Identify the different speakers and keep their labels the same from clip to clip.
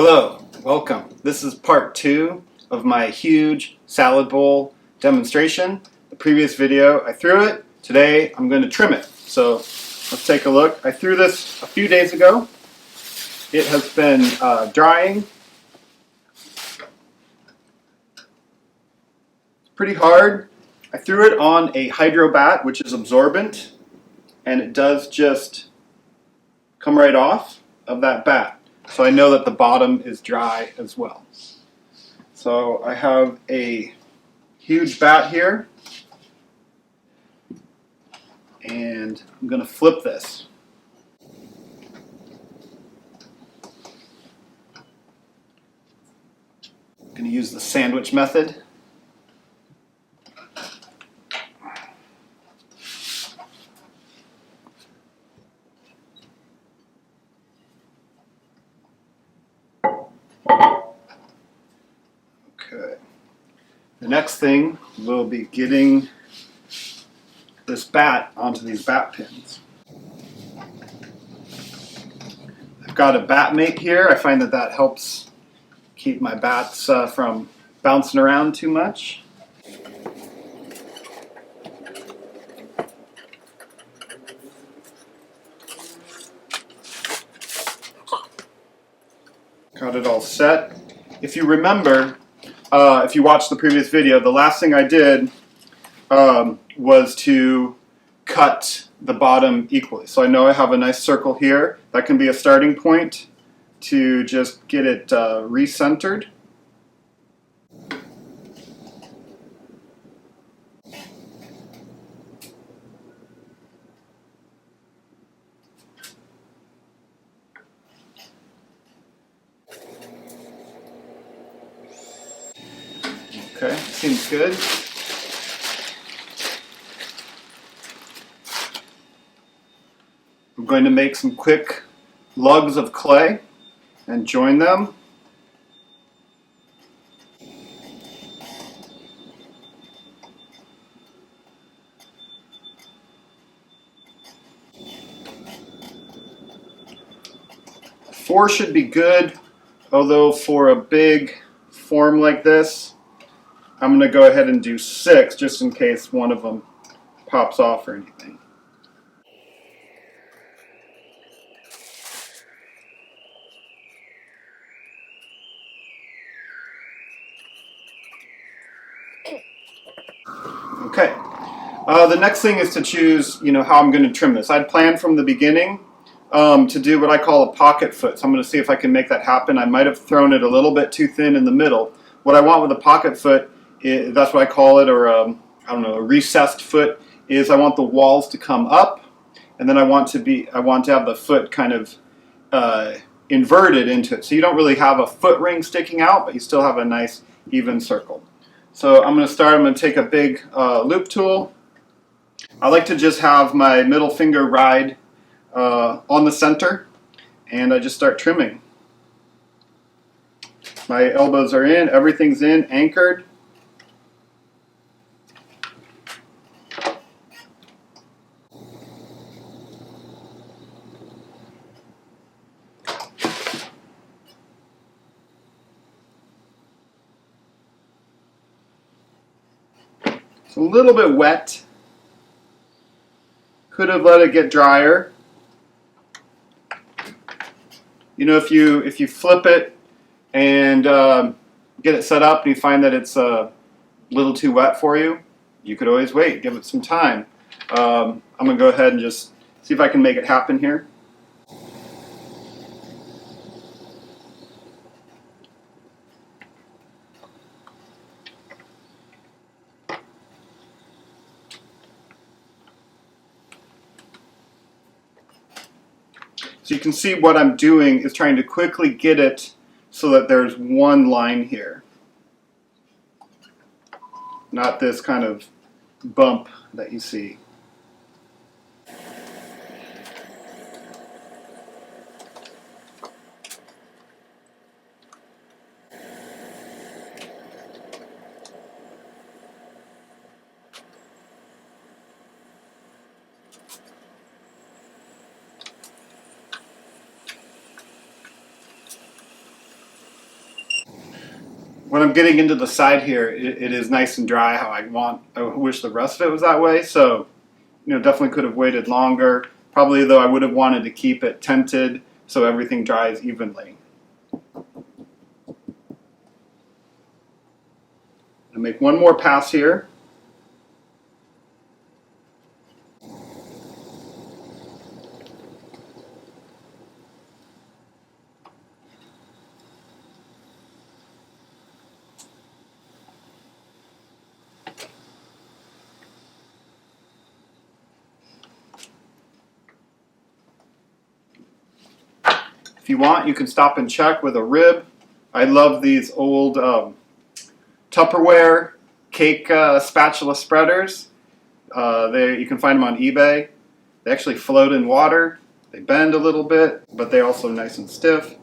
Speaker 1: Hello, welcome. This is part 2 of my huge salad bowl demonstration. The previous video I threw it, today I'm going to trim it. So let's take a look. I threw this a few days ago. It has been drying. It's pretty hard. I threw it on a hydro bat, which is absorbent, and it does just come right off of that bat. So I know that the bottom is dry as well. So I have a huge bat here, and I'm going to flip this. I'm going to use the sandwich method. Okay. The next thing will be getting this bat onto these bat pins. I've got a bat mate here. I find that that helps keep my bats from bouncing around too much. Got it all set. If you remember, if you watched the previous video, the last thing I did was to cut the bottom equally. So I know I have a nice circle here. That can be a starting point to just get it recentered. Okay, seems good. I'm going to make some quick lugs of clay and join them. Four should be good, although for a big form like this, I'm going to go ahead and do 6 just in case one of them pops off or anything. Okay. The next thing is to choose, how I'm going to trim this. I'd planned from the beginning to do what I call a pocket foot. So I'm going to see if I can make that happen. I might have thrown it a little bit too thin in the middle. What I want with a pocket foot, that's what I call it, or I don't know, a recessed foot, is I want the walls to come up, and then I want to have the foot kind of inverted into it. So you don't really have a foot ring sticking out, but you still have a nice even circle. So I'm going to take a big loop tool. I like to just have my middle finger ride on the center, and I just start trimming. My elbows are in, everything's in, anchored. It's a little bit wet. Could have let it get drier. If you flip it and get it set up and you find that it's a little too wet for you, you could always wait, give it some time. I'm going to go ahead and just see if I can make it happen here. So you can see what I'm doing is trying to quickly get it so that there's one line here. Not this kind of bump that you see. when I'm getting into the side here, it is nice and dry how I want. I wish the rest of it was that way. So, definitely could have waited longer. Probably, though, I would have wanted to keep it tented so everything dries evenly. I'll make one more pass here. If you want, you can stop and check with a rib. I love these old Tupperware cake spatula spreaders. You can find them on eBay. They actually float in water. They bend a little bit, but they're also nice and stiff.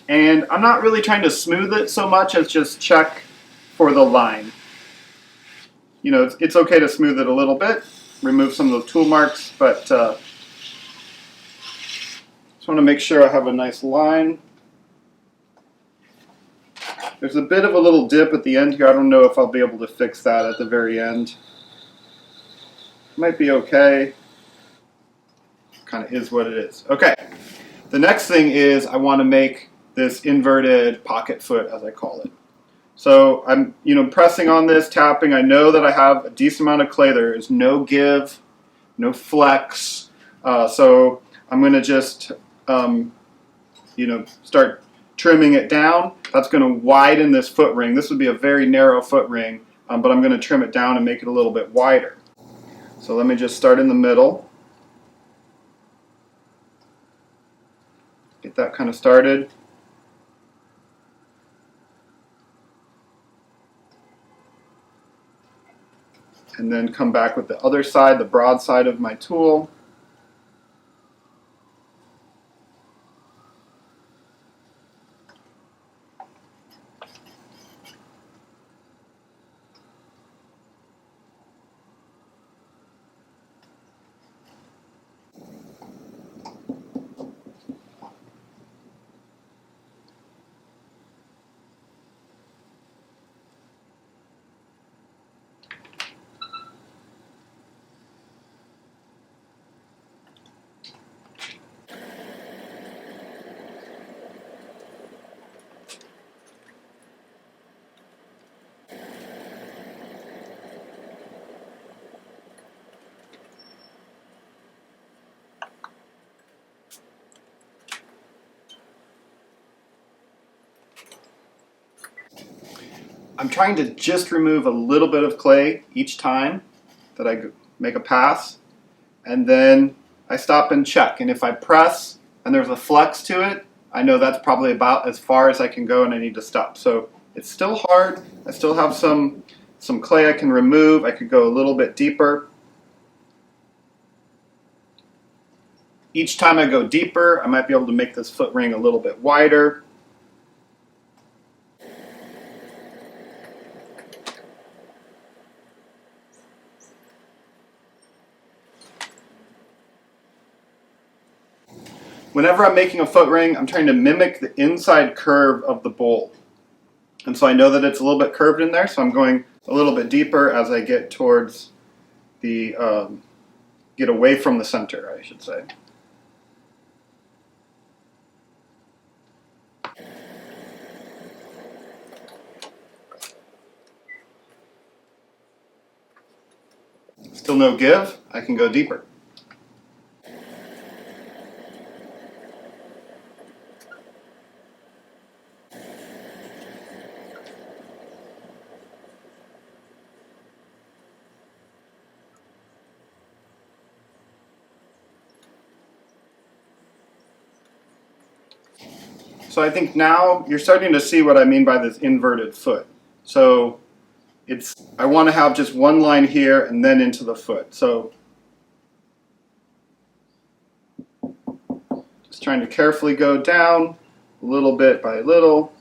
Speaker 1: And I'm not really trying to smooth it so much as just check for the line. It's okay to smooth it a little bit, remove some of the tool marks, but just want to make sure I have a nice line. There's a bit of a little dip at the end here. I don't know if I'll be able to fix that at the very end. Might be okay. Kind of is what it is. Okay. The next thing is I want to make this inverted pocket foot, as I call it. So I'm, pressing on this, tapping. I know that I have a decent amount of clay. There is no give, no flex. So I'm going to just, start trimming it down. That's going to widen this foot ring. This would be a very narrow foot ring, but I'm going to trim it down and make it a little bit wider. So let me just start in the middle. Get that kind of started. And then come back with the other side, the broad side of my tool. I'm trying to just remove a little bit of clay each time that I make a pass, and then I stop and check. And if I press and there's a flex to it, I know that's probably about as far as I can go and I need to stop. So it's still hard. I still have some clay I can remove. I could go a little bit deeper. Each time I go deeper, I might be able to make this foot ring a little bit wider. Whenever I'm making a foot ring, I'm trying to mimic the inside curve of the bowl. And so I know that it's a little bit curved in there, so I'm going a little bit deeper as I get towards the, get away from the center, I should say. Still no give, I can go deeper. So I think now you're starting to see what I mean by this inverted foot. So I want to have just one line here and then into the foot. So just trying to carefully go down little bit by little.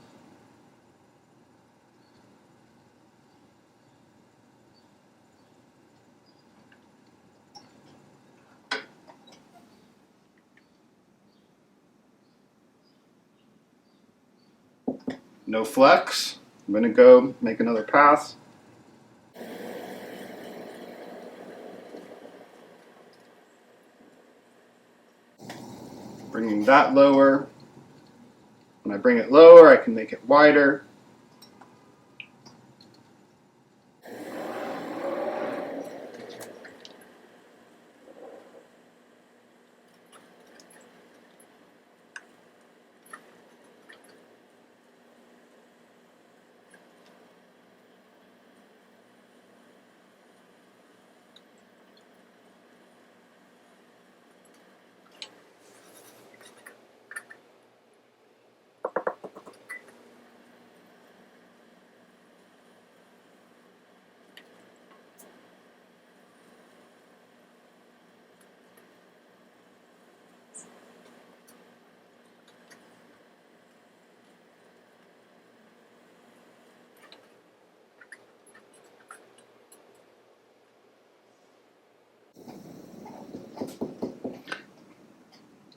Speaker 1: No flex. I'm going to go make another pass. Bringing that lower. When I bring it lower, I can make it wider.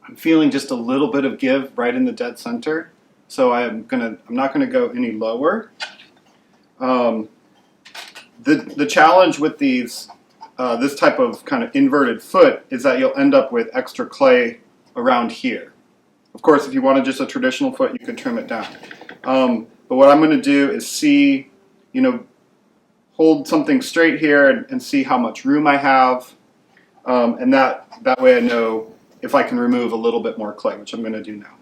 Speaker 1: I'm feeling just a little bit of give right in the dead center, so I'm not gonna go any lower. The challenge with these this type of kind of inverted foot is that you'll end up with extra clay around here. Of course, if you wanted just a traditional foot, you could trim it down. But what I'm going to do is see, hold something straight here and see how much room I have, and that way I know if I can remove a little bit more clay, which I'm going to do now.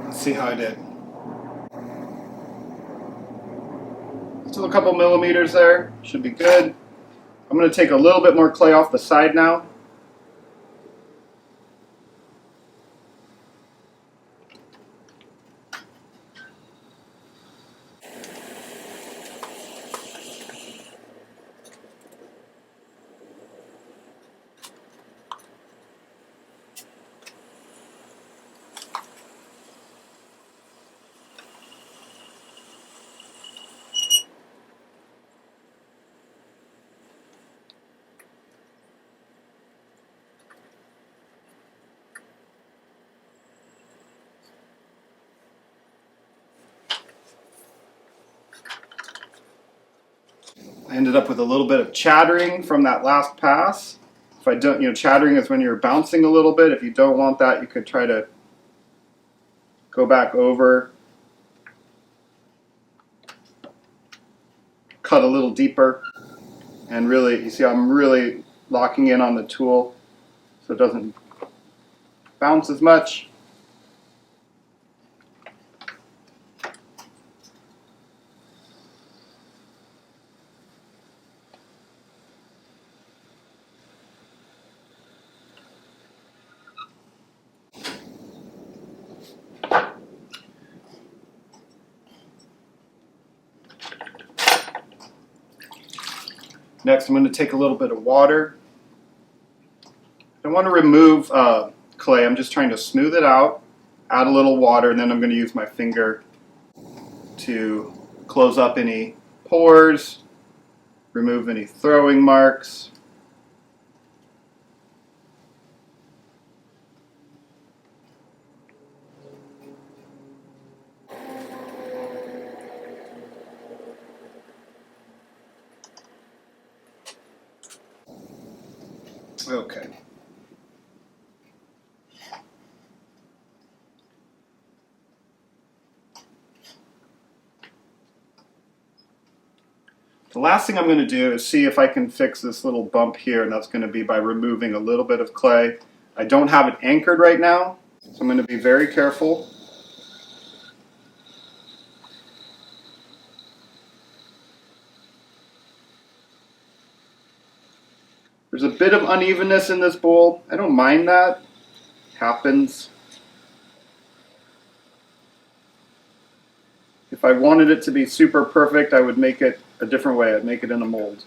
Speaker 1: Let's see how I did. Still a couple millimeters there, should be good. I'm going to take a little bit more clay off the side now. I ended up with a little bit of chattering from that last pass. If I don't, chattering is when you're bouncing a little bit. If you don't want that, you could try to go back over, cut a little deeper, and really, you see I'm really locking in on the tool so it doesn't bounce as much. Next, I'm going to take a little bit of water. I want to remove clay. I'm just trying to smooth it out, add a little water, and then I'm going to use my finger to close up any pores, remove any throwing marks. Okay. The last thing I'm going to do is see if I can fix this little bump here, and that's going to be by removing a little bit of clay. I don't have it anchored right now, so I'm going to be very careful. There's a bit of unevenness in this bowl. I don't mind that. Happens. If I wanted it to be super perfect, I would make it a different way. I'd make it in a mold.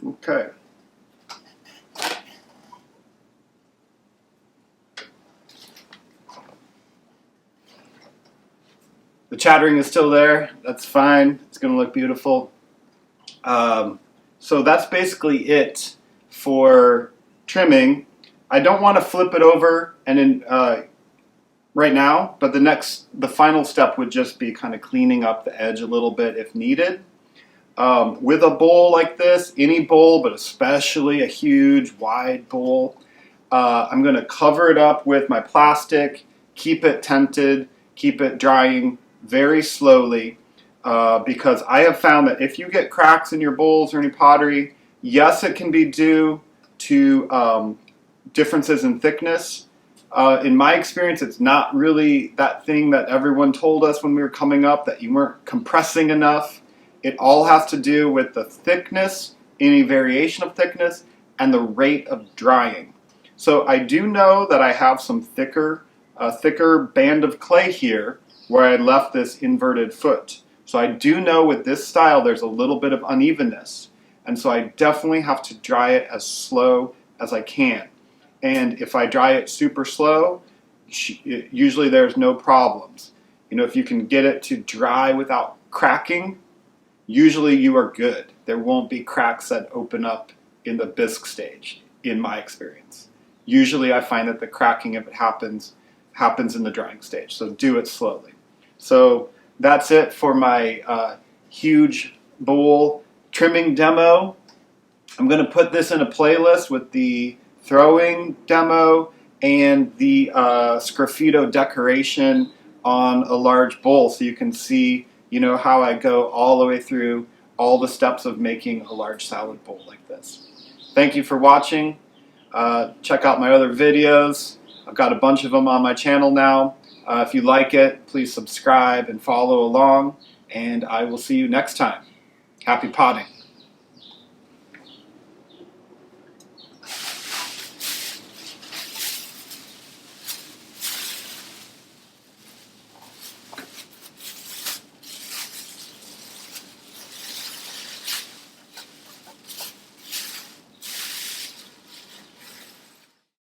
Speaker 1: Okay. The chattering is still there. That's fine. It's going to look beautiful. So that's basically it for trimming. I don't want to flip it over and right now, but the final step would just be kind of cleaning up the edge a little bit if needed. With a bowl like this, any bowl, but especially a huge, wide bowl, I'm going to cover it up with my plastic, keep it tented, keep it drying very slowly, because I have found that if you get cracks in your bowls or any pottery, yes, it can be due to differences in thickness. In my experience, it's not really that thing that everyone told us when we were coming up, that you weren't compressing enough. It all has to do with the thickness, any variation of thickness, and the rate of drying. So I do know that I have some thicker band of clay here where I left this inverted foot. So I do know with this style there's a little bit of unevenness. And so I definitely have to dry it as slow as I can. And if I dry it super slow, usually there's no problems. You know, if you can get it to dry without cracking, usually you are good. There won't be cracks that open up in the bisque stage, in my experience. Usually I find that the cracking, if it happens in the drying stage. So do it slowly. So that's it for my huge bowl trimming demo. I'm going to put this in a playlist with the throwing demo and the sgraffito decoration on a large bowl, so you can see, you know, how I go all the way through all the steps of making a large salad bowl like this. Thank you for watching. Check out my other videos. I've got a bunch of them on my channel now. If you like it, please subscribe and follow along, and I will see you next time. Happy potting.